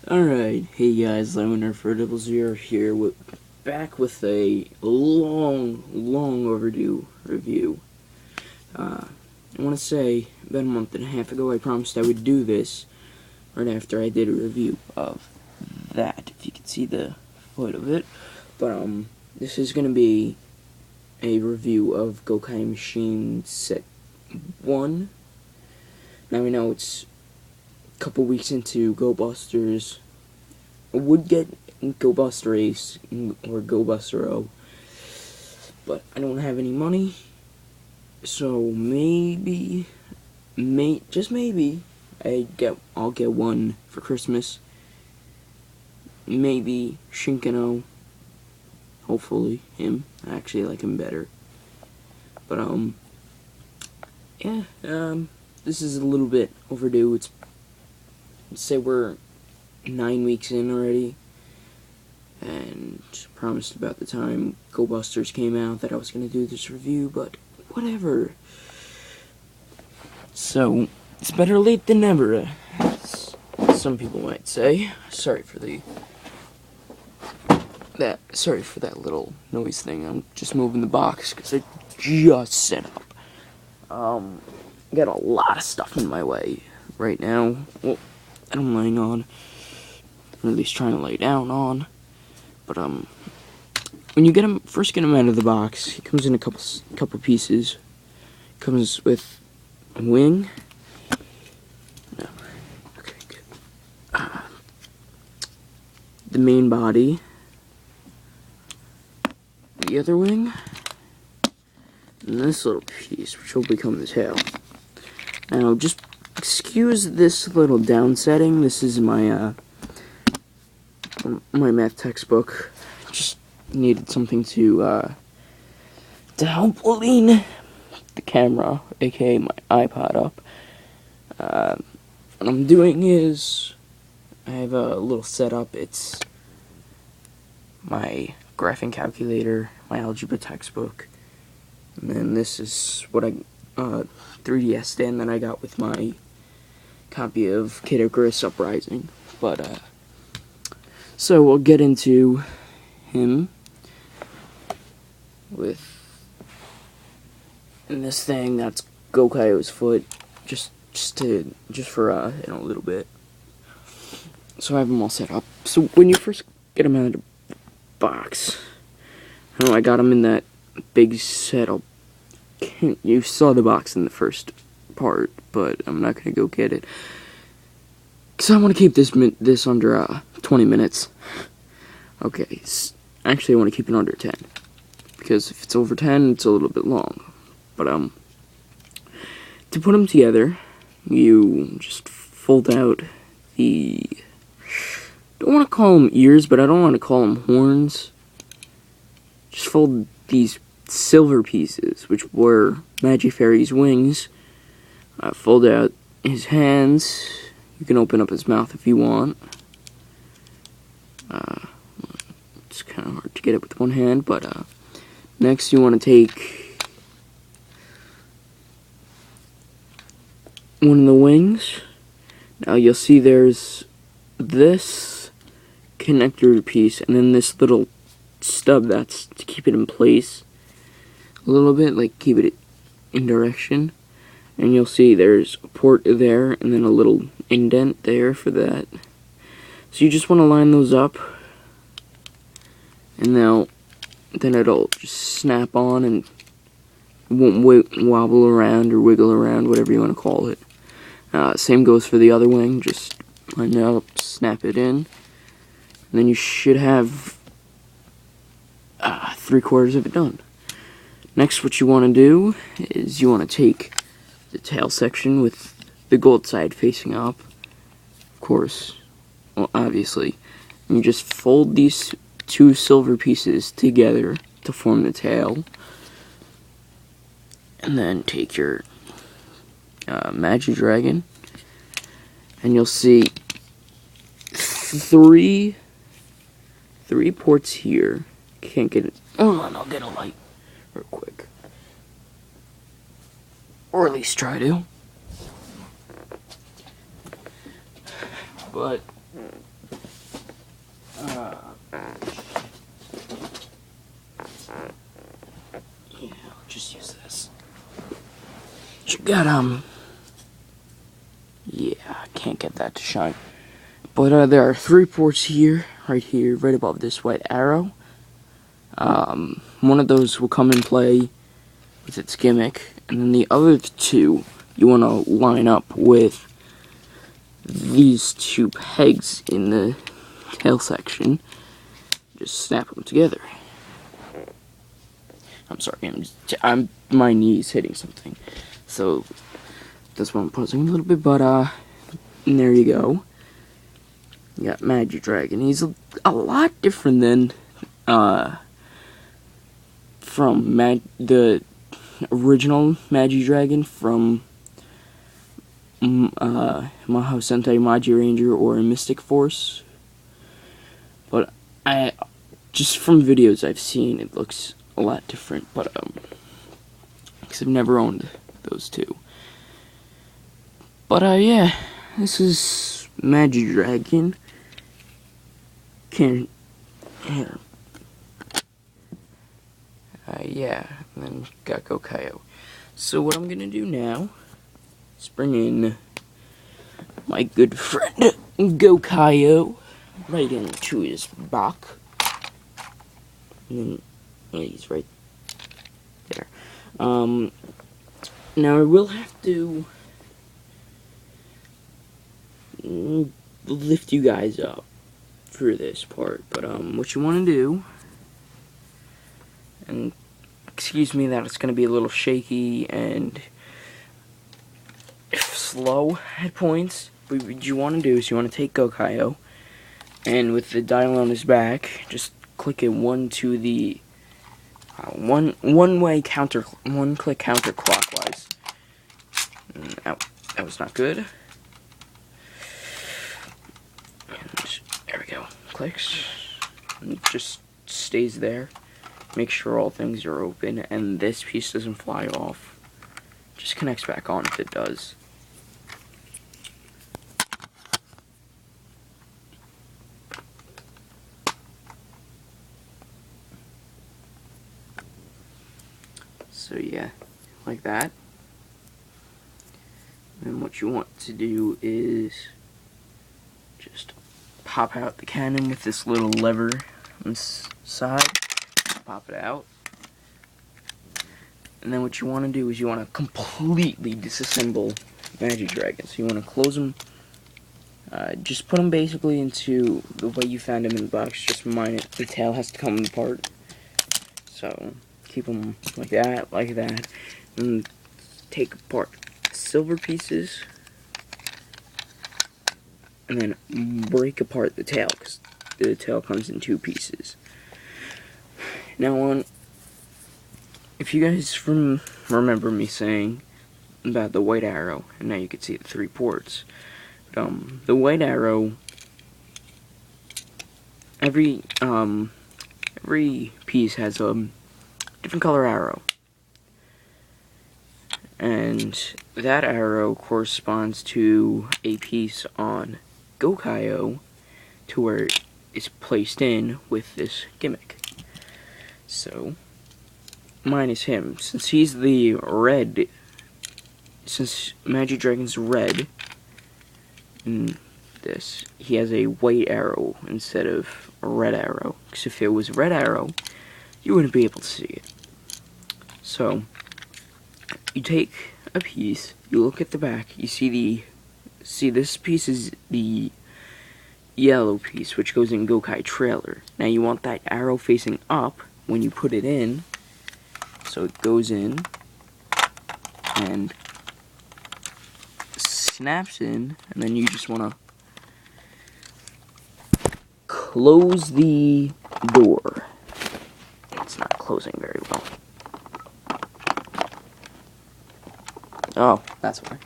Alright, hey guys, Lemon for 000 here, back with a long overdue review. I want to say, about a month and a half ago, I promised I would do this right after I did a review of that, if you can see the foot of it. But, this is going to be a review of Gokaiger Machine Set 1. Now we know it's a couple weeks into Go Busters. I would get Go Buster Ace or Go Buster O, but I don't have any money, so just maybe, I'll get one for Christmas. Maybe Shinkano. Hopefully him. I actually like him better. But yeah, this is a little bit overdue. Let's say we're 9 weeks in already, and promised about the time Go Busters came out that I was going to do this review, but whatever. So, it's better late than never, as some people might say. Sorry for that little noise thing. I'm just moving the box because I just set up. Got a lot of stuff in my way right now. Well, that I'm laying on, or at least trying to lay down on. But when you first get him out of the box, he comes in a couple pieces. Comes with a wing. No. Okay, good. The main body. The other wing. And this little piece, which will become the tail. Now, just excuse this little down setting. This is my math textbook. Just needed something to help lean the camera, aka my iPod, up. What I'm doing is I have a little setup. It's my graphing calculator, my algebra textbook, and then this is what 3DS stand that I got with my copy of Kid Icarus Uprising. But so we'll get into him with this thing that's Gokaiger's foot, just for a little bit. So I have them all set up. So when you first get them out of the box, I got them in that big setup. You saw the box in the first part, but I'm not gonna go get it because I want to keep this under 20 minutes. Okay, actually I want to keep it under 10, because if it's over 10, it's a little bit long. But to put them together, you just fold out the, don't want to call them ears, but I don't want to call them horns. Just fold these silver pieces, which were Magifairy's wings. Fold out his hands. You can open up his mouth if you want. It's kind of hard to get it with one hand, but next you want to take one of the wings. Now you'll see there's this connector piece, and then this little stub that's to keep it in place a little bit, like keep it in direction. And you'll see there's a port there, and then a little indent there for that. So you just want to line those up, and then it'll just snap on, and it won't wobble around or wiggle around, whatever you want to call it. Same goes for the other wing. Just line it up, snap it in, and then you should have 3/4 of it done. Next, what you want to do is you want to take the tail section with the gold side facing up, of course, well, obviously, and you just fold these two silver pieces together to form the tail, and then take your Magidragon, and you'll see three ports here. Can't get it. Hold on, I'll get a light real quick. Or at least try to. But Yeah, I'll just use this. You got, yeah, I can't get that to shine. But, there are 3 ports here, right above this white arrow. One of those will come in play with its gimmick, and then the other 2 you want to line up with these 2 pegs in the tail section. Just snap them together. I'm sorry, my knee's hitting something, so that's why I'm pausing a little bit. But and there you go. You got Magic Dragon. He's a lot different than from the original Magic Dragon from Mahou Sentai Magi Ranger or Mystic Force. But just from videos I've seen, it looks a lot different. But because I've never owned those 2. But yeah, this is Magic Dragon. Here. Yeah, and then got Gokaiger. So what I'm gonna do now is bring in my good friend Gokaiger right into his box. And then he's right there. Now I will have to lift you guys up for this part, but what you want to do, and excuse me that it's going to be a little shaky and slow at points, but what you want to do is you want to take Gokaiger, and with the dial on his back, just click it one click counterclockwise. That was not good. And there we go. Clicks. And it just stays there. Make sure all things are open and this piece doesn't fly off. Just connects back on if it does. So yeah, like that. And what you want to do is just pop out the cannon with this little lever on this side. Pop it out. And then what you want to do is you want to completely disassemble Magic Dragon. So you want to close them. Just put them basically into the way you found them in the box. Just mind it, the tail has to come apart. So keep them like that, and take apart silver pieces, and then break apart the tail, because the tail comes in 2 pieces. Now if you guys remember me saying about the white arrow, and now you can see the 3 ports. The white arrow, every piece has a different color arrow, and that arrow corresponds to a piece on Gokaiger to where it's placed in with this gimmick. So mine is him, since he's the red, since Magic Dragon's red in this, he has a white arrow instead of a red arrow, because if it was a red arrow you wouldn't be able to see it. So you take a piece, you look at the back, you see this piece is the yellow piece which goes in Gokai trailer. Now you want that arrow facing up when you put it in, so it goes in and snaps in, and then you just want to close the door. It's not closing very well. Oh, that's why.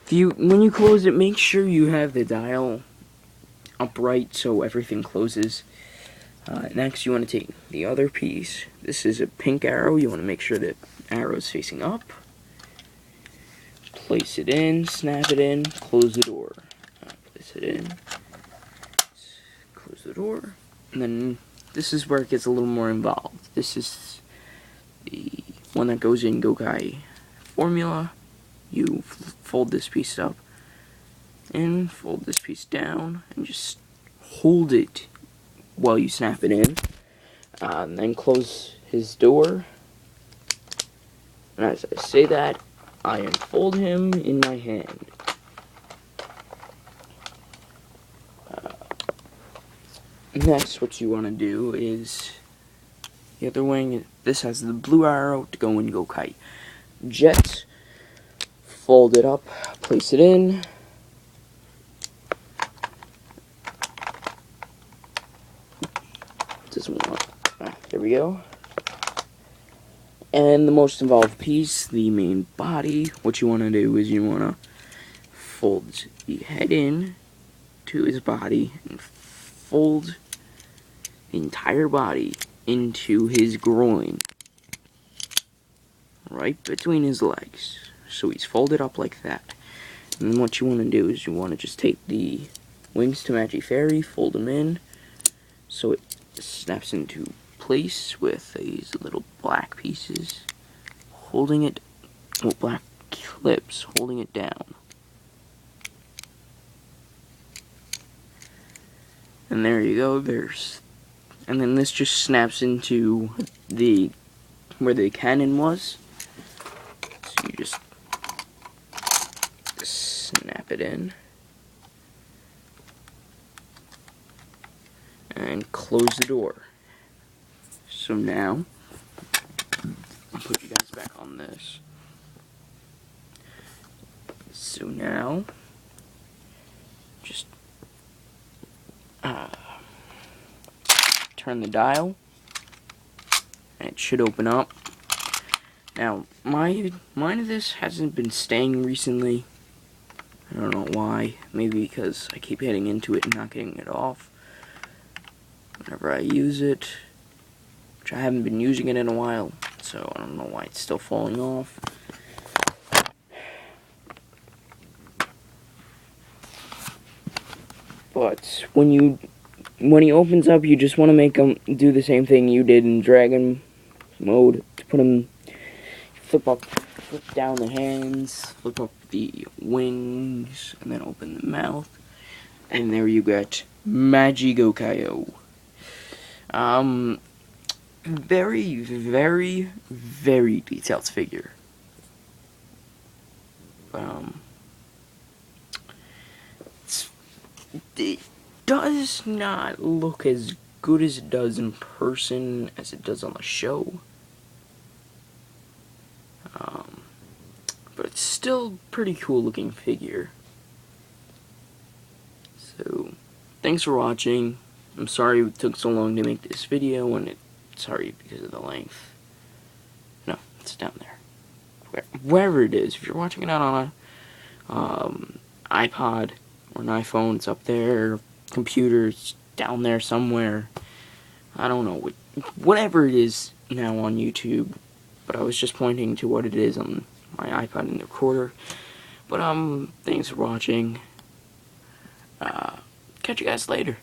When you close it, make sure you have the dial upright so everything closes. Next, you want to take the other piece. This is a pink arrow. You want to make sure the arrow is facing up. Place it in, snap it in, close the door. Place it in, door. And then this is where it gets a little more involved. This is the one that goes in Gokai formula. You fold this piece up and fold this piece down and just hold it while you snap it in. And then close his door. And as I say that, I unfold him in my hand. Next, what you want to do is the other wing. This has the blue arrow to go in Gokai Jet. Fold it up, place it in. Doesn't want. There we go. And the most involved piece, the main body. What you want to do is you want to fold the head in to his body and fold the entire body into his groin, right between his legs. So he's folded up like that. And then what you want to do is you want to just take the wings to Magi Fairy, fold them in, so it snaps into place with these little black pieces, holding it, well, black clips, holding it down. And there you go, and then this just snaps into where the cannon was. So you just snap it in and close the door. So now I'll put you guys back on this. So now just turn the dial and it should open up. Now mine of this hasn't been staying recently. I don't know why. Maybe because I keep hitting into it and not getting it off whenever I use it, which I haven't been using it in a while, so I don't know why it's still falling off. But when he opens up, you just want to make him do the same thing you did in Dragon mode. To put him, flip down the hands, flip up the wings, and then open the mouth. And there you get Magi Gokaiger. Very, very, very detailed figure. It does not look as good as it does in person as it does on the show. But it's still pretty cool looking figure. So, thanks for watching. I'm sorry it took so long to make this video, and sorry because of the length. No, it's down there. Wherever it is. If you're watching it out on an iPod or an iPhone, it's up there. Computer's down there somewhere. I don't know. Whatever it is now on YouTube. But I was just pointing to what it is on my iPod in the recorder. But thanks for watching. Catch you guys later.